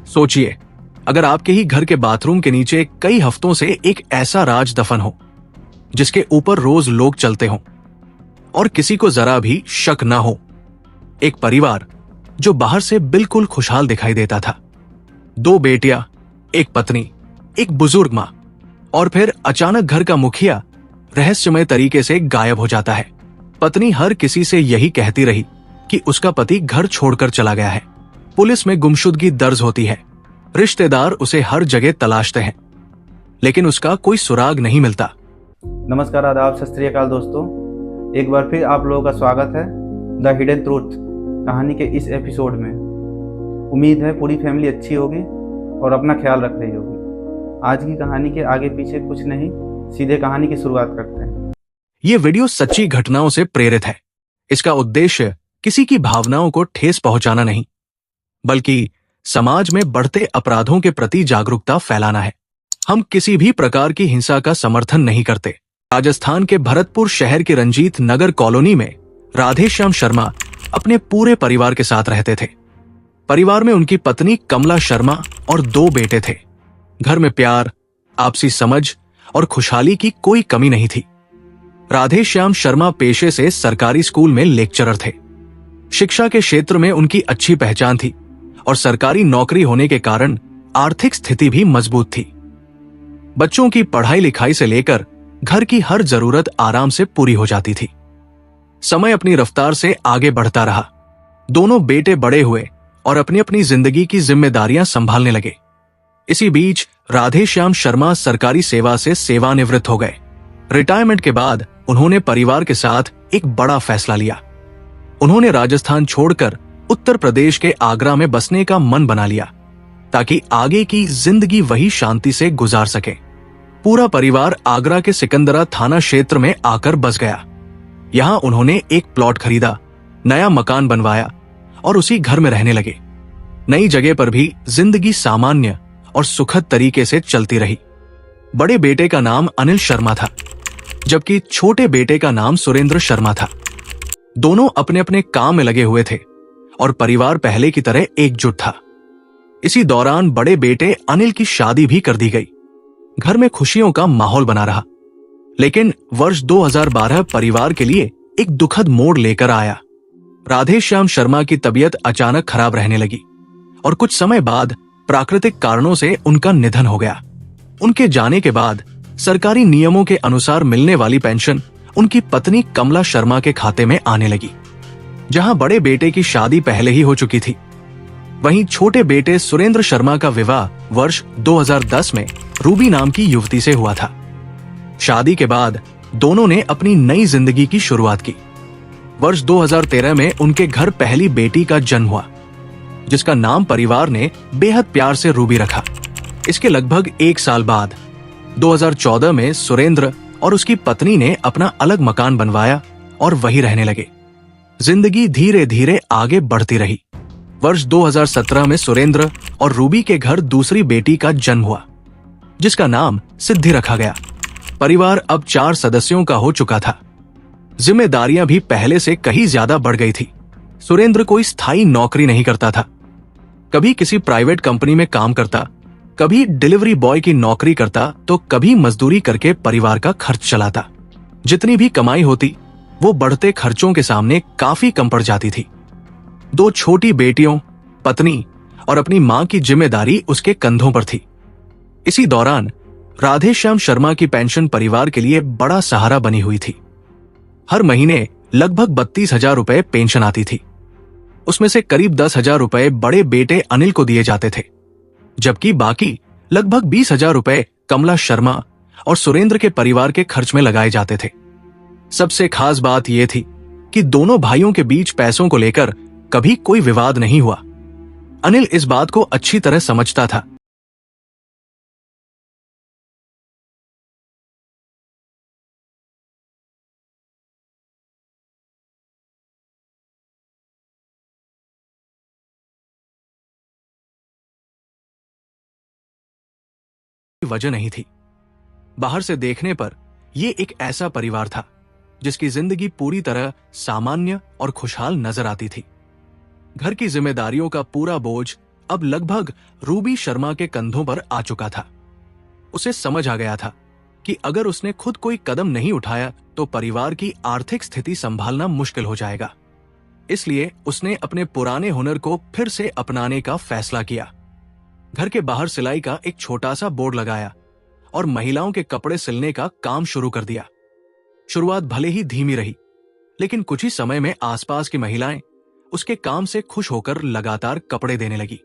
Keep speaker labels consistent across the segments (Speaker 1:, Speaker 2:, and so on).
Speaker 1: सोचिए, अगर आपके ही घर के बाथरूम के नीचे कई हफ्तों से एक ऐसा राज दफन हो जिसके ऊपर रोज लोग चलते हों और किसी को जरा भी शक ना हो। एक परिवार जो बाहर से बिल्कुल खुशहाल दिखाई देता था, 2 बेटियां, एक पत्नी, एक बुजुर्ग मां, और फिर अचानक घर का मुखिया रहस्यमय तरीके से गायब हो जाता है। पत्नी हर किसी से यही कहती रही कि उसका पति घर छोड़कर चला गया है। पुलिस में गुमशुदगी दर्ज होती है, रिश्तेदार उसे हर जगह तलाशते हैं, लेकिन उसका कोई सुराग नहीं मिलता।
Speaker 2: नमस्कार, आदाब, सत श्री अकाल दोस्तों। एक बार फिर आप लोगों का स्वागत है द हिडन ट्रूथ कहानी के इस एपिसोड में। उम्मीद है पूरी फैमिली अच्छी होगी और अपना ख्याल रख रही होगी। आज की कहानी के आगे पीछे कुछ नहीं, सीधे कहानी की शुरुआत करते हैं।
Speaker 1: ये वीडियो सच्ची घटनाओं से प्रेरित है। इसका उद्देश्य किसी की भावनाओं को ठेस पहुंचाना नहीं, बल्कि समाज में बढ़ते अपराधों के प्रति जागरूकता फैलाना है। हम किसी भी प्रकार की हिंसा का समर्थन नहीं करते। राजस्थान के भरतपुर शहर के रंजीत नगर कॉलोनी में राधेश्याम शर्मा अपने पूरे परिवार के साथ रहते थे। परिवार में उनकी पत्नी कमला शर्मा और 2 बेटे थे। घर में प्यार, आपसी समझ और खुशहाली की कोई कमी नहीं थी। राधेश्याम शर्मा पेशे से सरकारी स्कूल में लेक्चरर थे। शिक्षा के क्षेत्र में उनकी अच्छी पहचान थी और सरकारी नौकरी होने के कारण आर्थिक स्थिति भी मजबूत थी। बच्चों की पढ़ाई लिखाई से लेकर घर की हर जरूरत आराम से पूरी हो जाती थी। समय अपनी रफ्तार से आगे बढ़ता रहा। दोनों बेटे बड़े हुए और अपनी अपनी जिंदगी की जिम्मेदारियां संभालने लगे। इसी बीच राधेश्याम शर्मा सरकारी सेवा से सेवानिवृत्त हो गए। रिटायरमेंट के बाद उन्होंने परिवार के साथ एक बड़ा फैसला लिया। उन्होंने राजस्थान छोड़कर उत्तर प्रदेश के आगरा में बसने का मन बना लिया, ताकि आगे की जिंदगी वही शांति से गुजार सके। पूरा परिवार आगरा के सिकंदरा थाना क्षेत्र में आकर बस गया। यहां उन्होंने एक प्लॉट खरीदा, नया मकान बनवाया और उसी घर में रहने लगे। नई जगह पर भी जिंदगी सामान्य और सुखद तरीके से चलती रही। बड़े बेटे का नाम अनिल शर्मा था, जबकि छोटे बेटे का नाम सुरेंद्र शर्मा था। दोनों अपने अपने काम में लगे हुए थे और परिवार पहले की तरह एकजुट था। इसी दौरान बड़े बेटे अनिल की शादी भी कर दी गई। घर में खुशियों का माहौल बना रहा। लेकिन वर्ष 2012 परिवार के लिए एक दुखद मोड़ लेकर आया। राधेश्याम शर्मा की तबीयत अचानक खराब रहने लगी और कुछ समय बाद प्राकृतिक कारणों से उनका निधन हो गया। उनके जाने के बाद सरकारी नियमों के अनुसार मिलने वाली पेंशन उनकी पत्नी कमला शर्मा के खाते में आने लगी, जहां बड़े बेटे की शादी पहले ही हो चुकी थी। वहीं छोटे बेटे सुरेंद्र शर्मा का विवाह वर्ष 2010 में रूबी नाम की युवती से हुआ था। शादी के बाद दोनों ने अपनी नई जिंदगी की शुरुआत की। वर्ष 2013 में उनके घर पहली बेटी का जन्म हुआ, जिसका नाम परिवार ने बेहद प्यार से रूबी रखा। इसके लगभग 1 साल बाद 2014 में सुरेंद्र और उसकी पत्नी ने अपना अलग मकान बनवाया और वहीं रहने लगे। जिंदगी धीरे धीरे आगे बढ़ती रही। वर्ष 2017 में सुरेंद्र और रूबी के घर दूसरी बेटी का जन्म हुआ, जिसका नाम सिद्धि रखा गया। परिवार अब 4 सदस्यों का हो चुका था। जिम्मेदारियां भी पहले से कहीं ज्यादा बढ़ गई थी। सुरेंद्र कोई स्थायी नौकरी नहीं करता था। कभी किसी प्राइवेट कंपनी में काम करता, कभी डिलीवरी बॉय की नौकरी करता, तो कभी मजदूरी करके परिवार का खर्च चलाता। जितनी भी कमाई होती वो बढ़ते खर्चों के सामने काफी कम पड़ जाती थी। 2 छोटी बेटियों, पत्नी और अपनी मां की जिम्मेदारी उसके कंधों पर थी। इसी दौरान राधेश्याम शर्मा की पेंशन परिवार के लिए बड़ा सहारा बनी हुई थी। हर महीने लगभग 32,000 रुपए पेंशन आती थी। उसमें से करीब 10,000 रुपए बड़े बेटे अनिल को दिए जाते थे, जबकि बाकी लगभग 20,000 रुपए कमला शर्मा और सुरेंद्र के परिवार के खर्च में लगाए जाते थे। सबसे खास बात यह थी कि दोनों भाइयों के बीच पैसों को लेकर कभी कोई विवाद नहीं हुआ। अनिल इस बात को अच्छी तरह समझता था। वजह नहीं थी। बाहर से देखने पर यह एक ऐसा परिवार था जिसकी जिंदगी पूरी तरह सामान्य और खुशहाल नजर आती थी। घर की जिम्मेदारियों का पूरा बोझ अब लगभग रूबी शर्मा के कंधों पर आ चुका था। उसे समझ आ गया था कि अगर उसने खुद कोई कदम नहीं उठाया तो परिवार की आर्थिक स्थिति संभालना मुश्किल हो जाएगा। इसलिए उसने अपने पुराने हुनर को फिर से अपनाने का फैसला किया। घर के बाहर सिलाई का एक छोटा सा बोर्ड लगाया और महिलाओं के कपड़े सिलने का काम शुरू कर दिया। शुरुआत भले ही धीमी रही, लेकिन कुछ ही समय में आसपास की महिलाएं उसके काम से खुश होकर लगातार कपड़े देने लगी।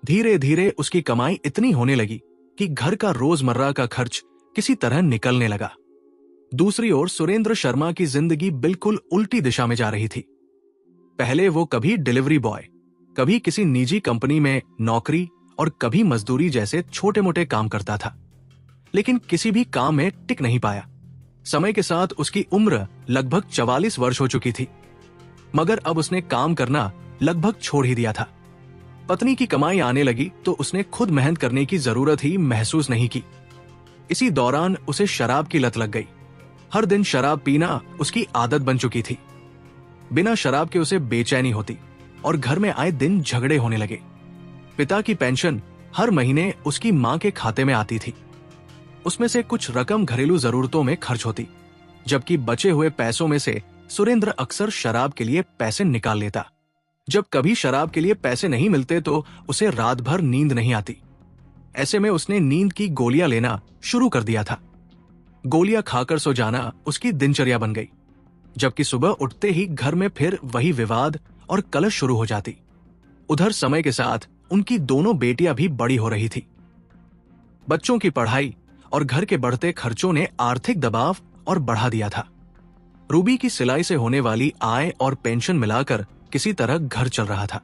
Speaker 1: धीरे धीरे उसकी कमाई इतनी होने लगी कि घर का रोजमर्रा का खर्च किसी तरह निकलने लगा। दूसरी ओर सुरेंद्र शर्मा की जिंदगी बिल्कुल उल्टी दिशा में जा रही थी। पहले वो कभी डिलीवरी बॉय, कभी किसी निजी कंपनी में नौकरी और कभी मजदूरी जैसे छोटे मोटे काम करता था, लेकिन किसी भी काम में टिक नहीं पाया। समय के साथ उसकी उम्र लगभग 44 वर्ष हो चुकी थी, मगर अब उसने काम करना लगभग छोड़ ही दिया था। पत्नी की कमाई आने लगी तो उसने खुद मेहनत करने की जरूरत ही महसूस नहीं की। इसी दौरान उसे शराब की लत लग गई। हर दिन शराब पीना उसकी आदत बन चुकी थी। बिना शराब के उसे बेचैनी होती और घर में आए दिन झगड़े होने लगे। पिता की पेंशन हर महीने उसकी मां के खाते में आती थी। उसमें से कुछ रकम घरेलू जरूरतों में खर्च होती, जबकि बचे हुए पैसों में से सुरेंद्र अक्सर शराब के लिए पैसे निकाल लेता। जब कभी शराब के लिए पैसे नहीं मिलते तो उसे रात भर नींद नहीं आती। ऐसे में उसने नींद की गोलियां लेना शुरू कर दिया था। गोलियां खाकर सो जाना उसकी दिनचर्या बन गई, जबकि सुबह उठते ही घर में फिर वही विवाद और कलह शुरू हो जाती। उधर समय के साथ उनकी दोनों बेटियां भी बड़ी हो रही थी। बच्चों की पढ़ाई और घर के बढ़ते खर्चों ने आर्थिक दबाव और बढ़ा दिया था। रूबी की सिलाई से होने वाली आय और पेंशन मिलाकर किसी तरह घर चल रहा था,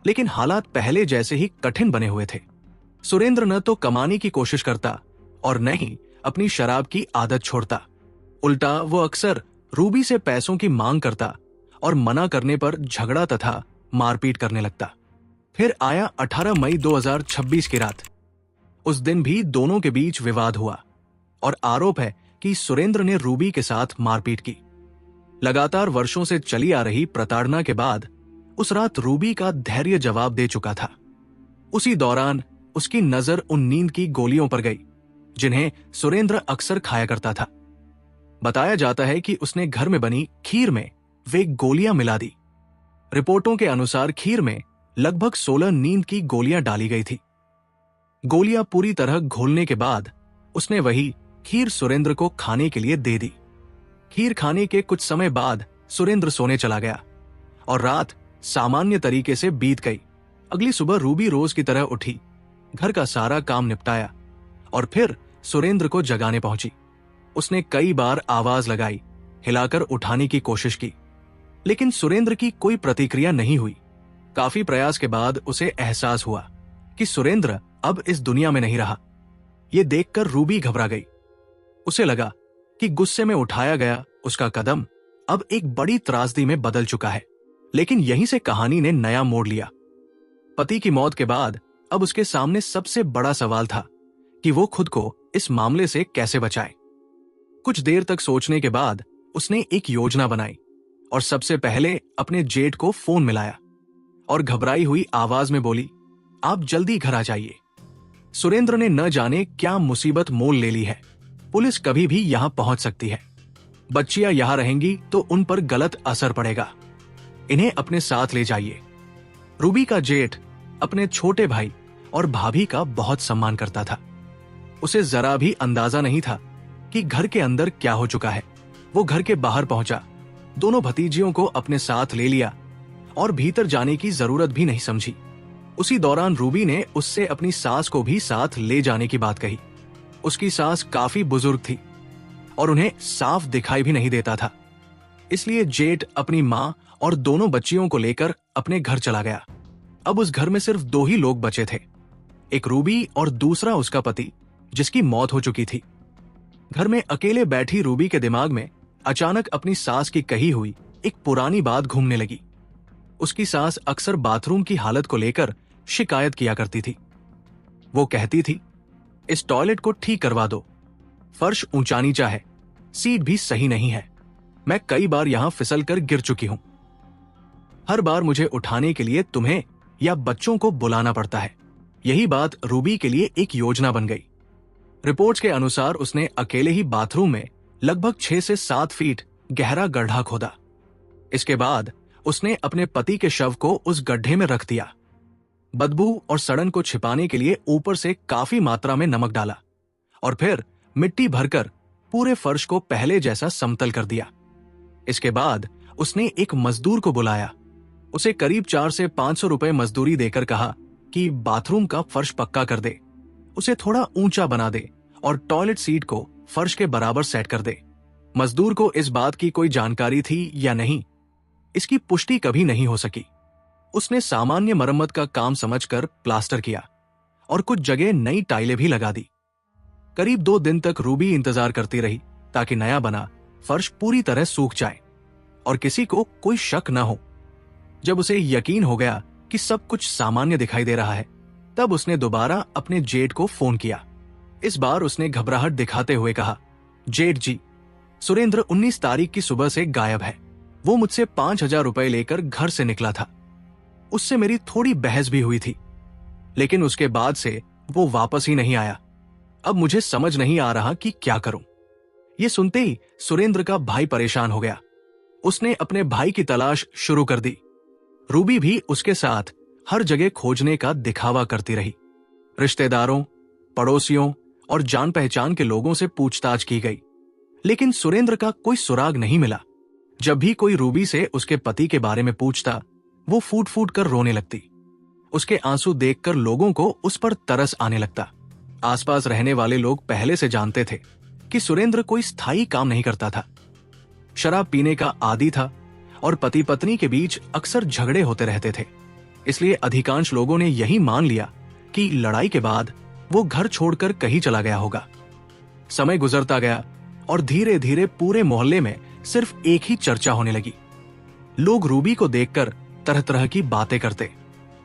Speaker 1: लेकिन हालात पहले जैसे ही कठिन बने हुए थे। सुरेंद्र न तो कमाने की कोशिश करता और न ही अपनी शराब की आदत छोड़ता। उल्टा वो अक्सर रूबी से पैसों की मांग करता और मना करने पर झगड़ा तथा मारपीट करने लगता। फिर आया 18 मई 2026 की रात। उस दिन भी दोनों के बीच विवाद हुआ और आरोप है कि सुरेंद्र ने रूबी के साथ मारपीट की। लगातार वर्षों से चली आ रही प्रताड़ना के बाद उस रात रूबी का धैर्य जवाब दे चुका था। उसी दौरान उसकी नजर उन नींद की गोलियों पर गई जिन्हें सुरेंद्र अक्सर खाया करता था। बताया जाता है कि उसने घर में बनी खीर में वे गोलियां मिला दी। रिपोर्टों के अनुसार खीर में लगभग 16 नींद की गोलियां डाली गई थी। गोलियां पूरी तरह घोलने के बाद उसने वही खीर सुरेंद्र को खाने के लिए दे दी। खीर खाने के कुछ समय बाद सुरेंद्र सोने चला गया और रात सामान्य तरीके से बीत गई। अगली सुबह रूबी रोज की तरह उठी, घर का सारा काम निपटाया और फिर सुरेंद्र को जगाने पहुंची। उसने कई बार आवाज लगाई, हिलाकर उठाने की कोशिश की, लेकिन सुरेंद्र की कोई प्रतिक्रिया नहीं हुई। काफी प्रयास के बाद उसे एहसास हुआ कि सुरेंद्र अब इस दुनिया में नहीं रहा। यह देखकर रूबी घबरा गई। उसे लगा कि गुस्से में उठाया गया उसका कदम अब एक बड़ी त्रासदी में बदल चुका है। लेकिन यहीं से कहानी ने नया मोड़ लिया। पति की मौत के बाद अब उसके सामने सबसे बड़ा सवाल था कि वो खुद को इस मामले से कैसे बचाए। कुछ देर तक सोचने के बाद उसने एक योजना बनाई और सबसे पहले अपने जेठ को फोन मिलाया और घबराई हुई आवाज में बोली, आप जल्दी घर आ जाइए। सुरेंद्र ने न जाने क्या मुसीबत मोल ले ली है। पुलिस कभी भी यहां पहुंच सकती है। बच्चियां यहां रहेंगी तो उन पर गलत असर पड़ेगा। इन्हें अपने साथ ले जाइए। रूबी का जेठ अपने छोटे भाई और भाभी का बहुत सम्मान करता था। उसे जरा भी अंदाजा नहीं था कि घर के अंदर क्या हो चुका है। वो घर के बाहर पहुंचा, दोनों भतीजियों को अपने साथ ले लिया और भीतर जाने की जरूरत भी नहीं समझी। उसी दौरान रूबी ने उससे अपनी सास को भी साथ ले जाने की बात कही। उसकी सास काफी बुजुर्ग थी और उन्हें साफ दिखाई भी नहीं देता था, इसलिए जेठ अपनी मां और दोनों बच्चियों को लेकर अपने घर चला गया। अब उस घर में सिर्फ 2 ही लोग बचे थे, एक रूबी और दूसरा उसका पति जिसकी मौत हो चुकी थी। घर में अकेले बैठी रूबी के दिमाग में अचानक अपनी सास की कही हुई एक पुरानी बात घूमने लगी। उसकी सास अक्सर बाथरूम की हालत को लेकर शिकायत किया करती थी। वो कहती थी, इस टॉयलेट को ठीक करवा दो, फर्श ऊंचा नीचा है, सीट भी सही नहीं है, मैं कई बार यहां फिसल कर गिर चुकी हूं। हर बार मुझे उठाने के लिए तुम्हें या बच्चों को बुलाना पड़ता है। यही बात रूबी के लिए एक योजना बन गई। रिपोर्ट्स के अनुसार उसने अकेले ही बाथरूम में लगभग 6 से 7 फीट गहरा गड्ढा खोदा। इसके बाद उसने अपने पति के शव को उस गड्ढे में रख दिया। बदबू और सड़न को छिपाने के लिए ऊपर से काफी मात्रा में नमक डाला और फिर मिट्टी भरकर पूरे फर्श को पहले जैसा समतल कर दिया। इसके बाद उसने एक मजदूर को बुलाया। उसे करीब 400 से 500 रुपए मजदूरी देकर कहा कि बाथरूम का फर्श पक्का कर दे, उसे थोड़ा ऊंचा बना दे और टॉयलेट सीट को फर्श के बराबर सेट कर दे। मजदूर को इस बात की कोई जानकारी थी या नहीं, इसकी पुष्टि कभी नहीं हो सकी। उसने सामान्य मरम्मत का काम समझकर प्लास्टर किया और कुछ जगह नई टाइलें भी लगा दी। करीब 2 दिन तक रूबी इंतजार करती रही ताकि नया बना फर्श पूरी तरह सूख जाए और किसी को कोई शक न हो। जब उसे यकीन हो गया कि सब कुछ सामान्य दिखाई दे रहा है, तब उसने दोबारा अपने जेठ को फोन किया। इस बार उसने घबराहट दिखाते हुए कहा, जेठ जी, सुरेंद्र 19 तारीख की सुबह से गायब है। वो मुझसे 5000 रुपए लेकर घर से निकला था। उससे मेरी थोड़ी बहस भी हुई थी, लेकिन उसके बाद से वो वापस ही नहीं आया। अब मुझे समझ नहीं आ रहा कि क्या करूं। ये सुनते ही सुरेंद्र का भाई परेशान हो गया। उसने अपने भाई की तलाश शुरू कर दी। रूबी भी उसके साथ हर जगह खोजने का दिखावा करती रही। रिश्तेदारों, पड़ोसियों और जान पहचान के लोगों से पूछताछ की गई, लेकिन सुरेंद्र का कोई सुराग नहीं मिला। जब भी कोई रूबी से उसके पति के बारे में पूछता, वो फूट फूट कर रोने लगती। उसके आंसू देखकर लोगों को उस पर तरस आने लगता। आसपास रहने वाले लोग पहले से जानते थे कि सुरेंद्र कोई स्थायी काम नहीं करता था। शराब पीने का आदी था और पति पत्नी के बीच अक्सर झगड़े होते रहते थे। इसलिए अधिकांश लोगों ने यही मान लिया कि लड़ाई के बाद वो घर छोड़कर कहीं चला गया होगा। समय गुजरता गया और धीरे धीरे पूरे मोहल्ले में सिर्फ एक ही चर्चा होने लगी। लोग रूबी को देखकर तरह तरह की बातें करते।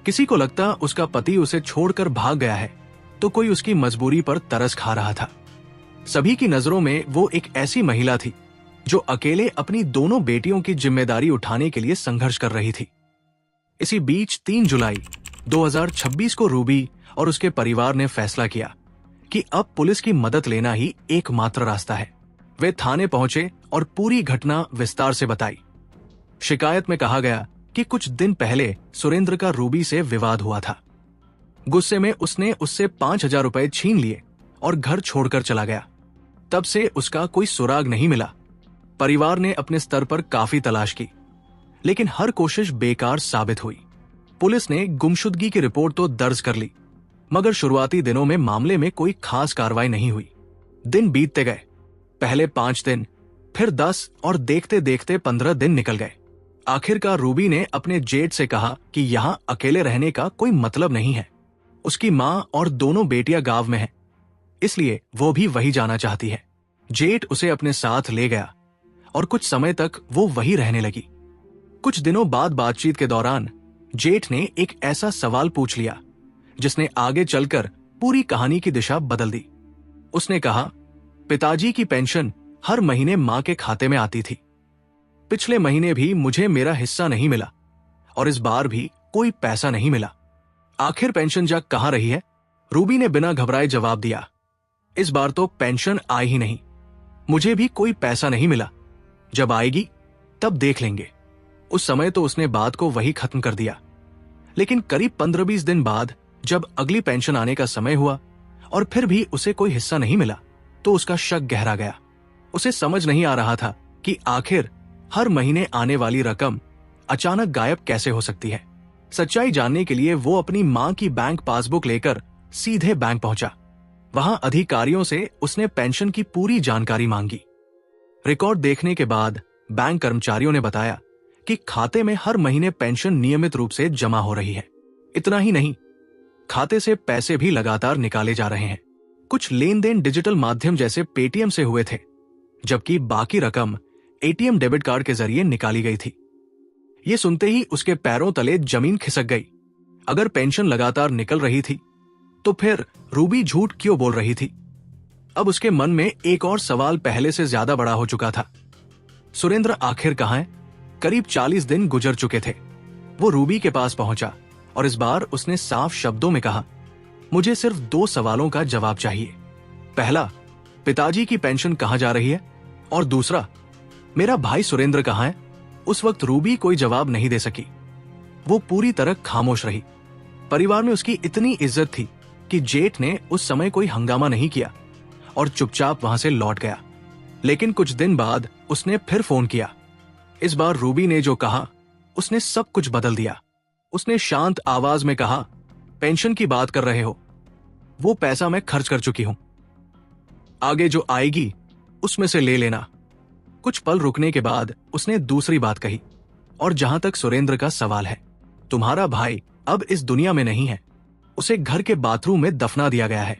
Speaker 1: किसी को लगता उसका पति उसे छोड़कर भाग गया है, तो कोई उसकी मजबूरी पर तरस खा रहा था। सभी की नजरों में वो एक ऐसी महिला थी जो अकेले अपनी दोनों बेटियों की जिम्मेदारी उठाने के लिए संघर्ष कर रही थी। इसी बीच 3 जुलाई 2026 को रूबी और उसके परिवार ने फैसला किया कि अब पुलिस की मदद लेना ही एकमात्र रास्ता है। वे थाने पहुंचे और पूरी घटना विस्तार से बताई। शिकायत में कहा गया कि कुछ दिन पहले सुरेंद्र का रूबी से विवाद हुआ था। गुस्से में उसने उससे 5000 रुपए छीन लिए और घर छोड़कर चला गया। तब से उसका कोई सुराग नहीं मिला। परिवार ने अपने स्तर पर काफी तलाश की, लेकिन हर कोशिश बेकार साबित हुई। पुलिस ने गुमशुदगी की रिपोर्ट तो दर्ज कर ली, मगर शुरुआती दिनों में मामले में कोई खास कार्रवाई नहीं हुई। दिन बीतते गए, पहले 5 दिन, फिर 10 और देखते देखते 15 दिन निकल गए। आखिरकार रूबी ने अपने जेठ से कहा कि यहाँ अकेले रहने का कोई मतलब नहीं है। उसकी माँ और दोनों बेटियां गांव में हैं, इसलिए वो भी वही जाना चाहती है। जेठ उसे अपने साथ ले गया और कुछ समय तक वो वही रहने लगी। कुछ दिनों बाद बातचीत के दौरान जेठ ने एक ऐसा सवाल पूछ लिया जिसने आगे चलकर पूरी कहानी की दिशा बदल दी। उसने कहा, पिताजी की पेंशन हर महीने मां के खाते में आती थी। पिछले महीने भी मुझे मेरा हिस्सा नहीं मिला और इस बार भी कोई पैसा नहीं मिला। आखिर पेंशन जा कहां रही है? रूबी ने बिना घबराए जवाब दिया, इस बार तो पेंशन आई ही नहीं। मुझे भी कोई पैसा नहीं मिला। जब आएगी तब देख लेंगे। उस समय तो उसने बात को वही खत्म कर दिया। लेकिन करीब 15-20 दिन बाद जब अगली पेंशन आने का समय हुआ और फिर भी उसे कोई हिस्सा नहीं मिला, तो उसका शक गहरा गया। उसे समझ नहीं आ रहा था कि आखिर हर महीने आने वाली रकम अचानक गायब कैसे हो सकती है। सच्चाई जानने के लिए वो अपनी मां की बैंक पासबुक लेकर सीधे बैंक पहुंचा। वहां अधिकारियों से उसने पेंशन की पूरी जानकारी मांगी। रिकॉर्ड देखने के बाद बैंक कर्मचारियों ने बताया कि खाते में हर महीने पेंशन नियमित रूप से जमा हो रही है। इतना ही नहीं, खाते से पैसे भी लगातार निकाले जा रहे हैं। कुछ लेन देन डिजिटल माध्यम जैसे पेटीएम से हुए थे, जबकि बाकी रकम एटीएम डेबिट कार्ड के जरिए निकाली गई थी। ये सुनते ही उसके पैरों तले जमीन खिसक गई। अगर पेंशन लगातार निकल रही थी, तो फिर रूबी झूठ क्यों बोल रही थी? अब उसके मन में एक और सवाल पहले से ज्यादा बड़ा हो चुका था। सुरेंद्र आखिर कहां है? करीब 40 दिन गुजर चुके थे। वो रूबी के पास पहुंचा और इस बार उसने साफ शब्दों में कहा, मुझे सिर्फ 2 सवालों का जवाब चाहिए। पहला, पिताजी की पेंशन कहां जा रही है, और दूसरा, मेरा भाई सुरेंद्र कहां है। उस वक्त रूबी कोई जवाब नहीं दे सकी। वो पूरी तरह खामोश रही। परिवार में उसकी इतनी इज्जत थी कि जेठ ने उस समय कोई हंगामा नहीं किया और चुपचाप वहां से लौट गया। लेकिन कुछ दिन बाद उसने फिर फोन किया। इस बार रूबी ने जो कहा उसने सब कुछ बदल दिया। उसने शांत आवाज में कहा, पेंशन की बात कर रहे हो, वो पैसा मैं खर्च कर चुकी हूं, आगे जो आएगी उसमें से ले लेना। कुछ पल रुकने के बाद उसने दूसरी बात कही, और जहां तक सुरेंद्र का सवाल है, तुम्हारा भाई अब इस दुनिया में नहीं है, उसे घर के बाथरूम में दफना दिया गया है।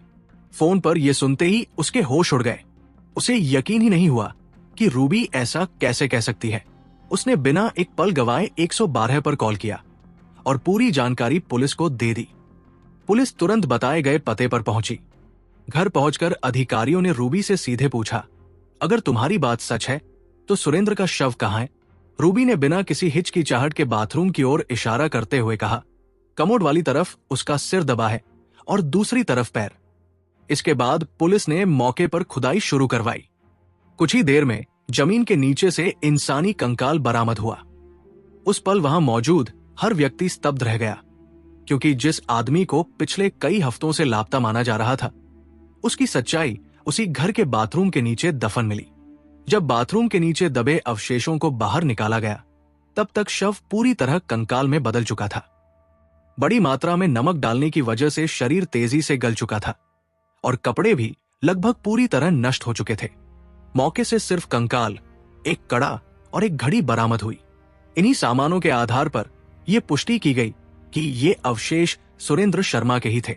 Speaker 1: फोन पर यह सुनते ही उसके होश उड़ गए। उसे यकीन ही नहीं हुआ कि रूबी ऐसा कैसे कह सकती है। उसने बिना एक पल गवाए 112 पर कॉल किया और पूरी जानकारी पुलिस को दे दी। पुलिस तुरंत बताए गए पते पर पहुंची। घर पहुंचकर अधिकारियों ने रूबी से सीधे पूछा, अगर तुम्हारी बात सच है तो सुरेंद्र का शव कहां है? रूबी ने बिना किसी हिचकिचाहट के बाथरूम की ओर इशारा करते हुए कहा, कमोड वाली तरफ उसका सिर दबा है और दूसरी तरफ पैर। इसके बाद पुलिस ने मौके पर खुदाई शुरू करवाई। कुछ ही देर में जमीन के नीचे से इंसानी कंकाल बरामद हुआ। उस पल वहां मौजूद हर व्यक्ति स्तब्ध रह गया, क्योंकि जिस आदमी को पिछले कई हफ्तों से लापता माना जा रहा था, उसकी सच्चाई उसी घर के बाथरूम के नीचे दफन मिली। जब बाथरूम के नीचे दबे अवशेषों को बाहर निकाला गया, तब तक शव पूरी तरह कंकाल में बदल चुका था। बड़ी मात्रा में नमक डालने की वजह से शरीर तेजी से गल चुका था और कपड़े भी लगभग पूरी तरह नष्ट हो चुके थे। मौके से सिर्फ कंकाल, एक कड़ा और एक घड़ी बरामद हुई। इन्हीं सामानों के आधार पर यह पुष्टि की गई कि ये अवशेष सुरेंद्र शर्मा के ही थे।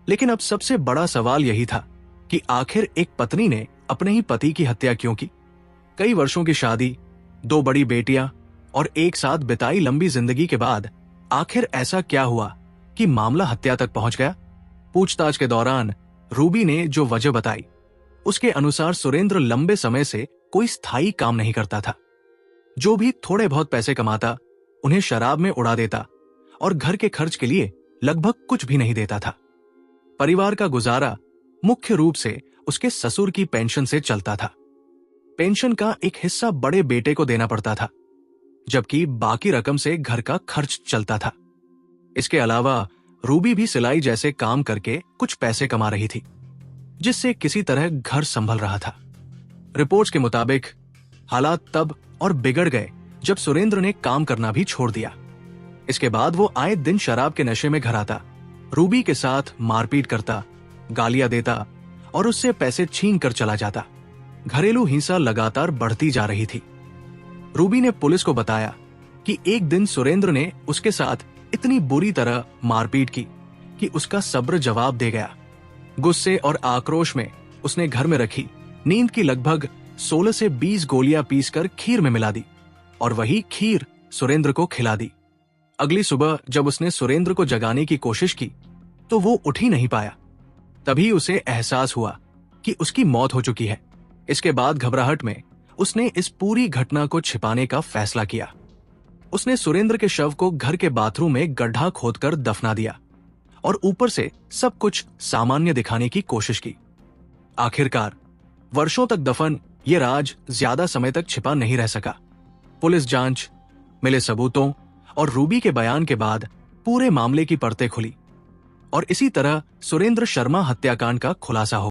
Speaker 1: लेकिन अब सबसे बड़ा सवाल यही था कि आखिर एक पत्नी ने अपने ही पति की हत्या क्यों की? कई वर्षों की शादी, 2 बड़ी बेटियां और एक साथ बिताई लंबी जिंदगी के बाद आखिर ऐसा क्या हुआ कि मामला हत्या तक पहुंच गया? पूछताछ के दौरान रूबी ने जो वजह बताई, उसके अनुसार सुरेंद्र लंबे समय से कोई स्थायी काम नहीं करता था। जो भी थोड़े बहुत पैसे कमाता, उन्हें शराब में उड़ा देता और घर के खर्च के लिए लगभग कुछ भी नहीं देता था। परिवार का गुजारा मुख्य रूप से उसके ससुर की पेंशन से चलता था। पेंशन का एक हिस्सा बड़े बेटे को देना पड़ता था, जबकि बाकी रकम से घर का खर्च चलता था। इसके अलावा रूबी भी सिलाई जैसे काम करके कुछ पैसे कमा रही थी, जिससे किसी तरह घर संभल रहा था। रिपोर्ट्स के मुताबिक हालात तब और बिगड़ गए जब सुरेंद्र ने काम करना भी छोड़ दिया। इसके बाद वो आए दिन शराब के नशे में घर आता, रूबी के साथ मारपीट करता, गालियां देता और उससे पैसे छीन कर चला जाता। घरेलू हिंसा लगातार बढ़ती जा रही थी। रूबी ने पुलिस को बताया कि एक दिन सुरेंद्र ने उसके साथ इतनी बुरी तरह मारपीट की कि उसका सब्र जवाब दे गया। गुस्से और आक्रोश में उसने घर में रखी नींद की लगभग 16 से 20 गोलियां पीसकर खीर में मिला दी और वही खीर सुरेंद्र को खिला दी। अगली सुबह जब उसने सुरेंद्र को जगाने की कोशिश की तो वो उठ ही नहीं पाया। तभी उसे एहसास हुआ कि उसकी मौत हो चुकी है। इसके बाद घबराहट में उसने इस पूरी घटना को छिपाने का फैसला किया। उसने सुरेंद्र के शव को घर के बाथरूम में गड्ढा खोदकर दफना दिया और ऊपर से सब कुछ सामान्य दिखाने की कोशिश की। आखिरकार वर्षों तक दफन ये राज ज्यादा समय तक छिपा नहीं रह सका। पुलिस जांच, मिले सबूतों और रूबी के बयान के बाद पूरे मामले की परतें खुली और इसी तरह सुरेंद्र शर्मा हत्याकांड का खुलासा हो